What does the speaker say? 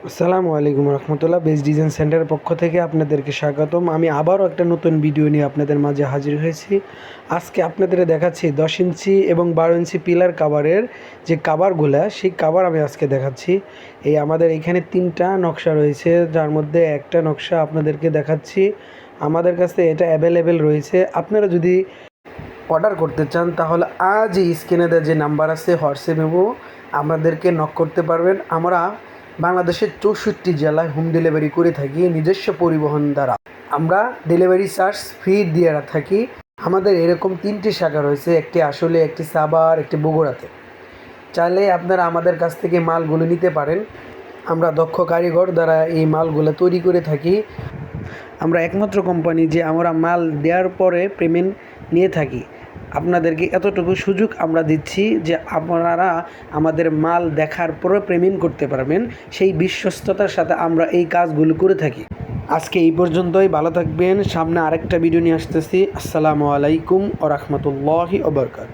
আসসালামু আলাইকুম রহমতুল্লাহ। Best design সেন্টারের পক্ষ থেকে আপনাদেরকে স্বাগতম। আমি আবারও একটা নতুন ভিডিও নিয়ে আপনাদের মাঝে হাজির হয়েছি। আজকে আপনাদের দেখাচ্ছি 10 ইঞ্চি এবং 12 ইঞ্চি পিলার কাভারের যে কাভারগুলা, সেই কাভার আমি আজকে দেখাচ্ছি। এই আমাদের এখানে 3টা নকশা রয়েছে, যার মধ্যে একটা নকশা আপনাদেরকে দেখাচ্ছি। আমাদের কাছে এটা অ্যাভেলেবেল রয়েছে। আপনারা যদি অর্ডার করতে চান তাহলে আজই স্ক্রিনে দেওয়া যে নাম্বার আছে হোয়াটসঅ্যাপে আমাদেরকে নক করতে পারবেন। আমরা বাংলাদেশের 64 জেলায় হোম ডেলিভারি করে থাকি নিজস্ব পরিবহন দ্বারা। আমরা ডেলিভারি চার্জ ফ্রি দিয়ে থাকি। আমাদের এরকম 3টি শাখা রয়েছে, একটি আসলে, একটি সাভার, একটি বগুড়াতে। চাইলে আপনারা আমাদের কাছ থেকে মালগুলো নিতে পারেন। আমরা দক্ষ কারিগর দ্বারা এই মালগুলো তৈরি করে থাকি। আমরা একমাত্র কোম্পানি যে আমরা মাল দেওয়ার পরে পেমেন্ট নিয়ে থাকি। আপনাদেরকে এতটুকু সুযোগ আমরা দিচ্ছি যে আপনারা আমাদের মাল দেখার পরে পেমেন্ট করতে পারবেন। সেই বিশ্বস্ততার সাথে আমরা এই কাজগুলো করে থাকি। আজকে এই পর্যন্তই। ভালো থাকবেন। সামনে আরেকটা ভিডিও নিয়ে আসতেছি। আসসালামু আলাইকুম ওয়া রাহমাতুল্লাহি ওয়া বারাকাতুহু।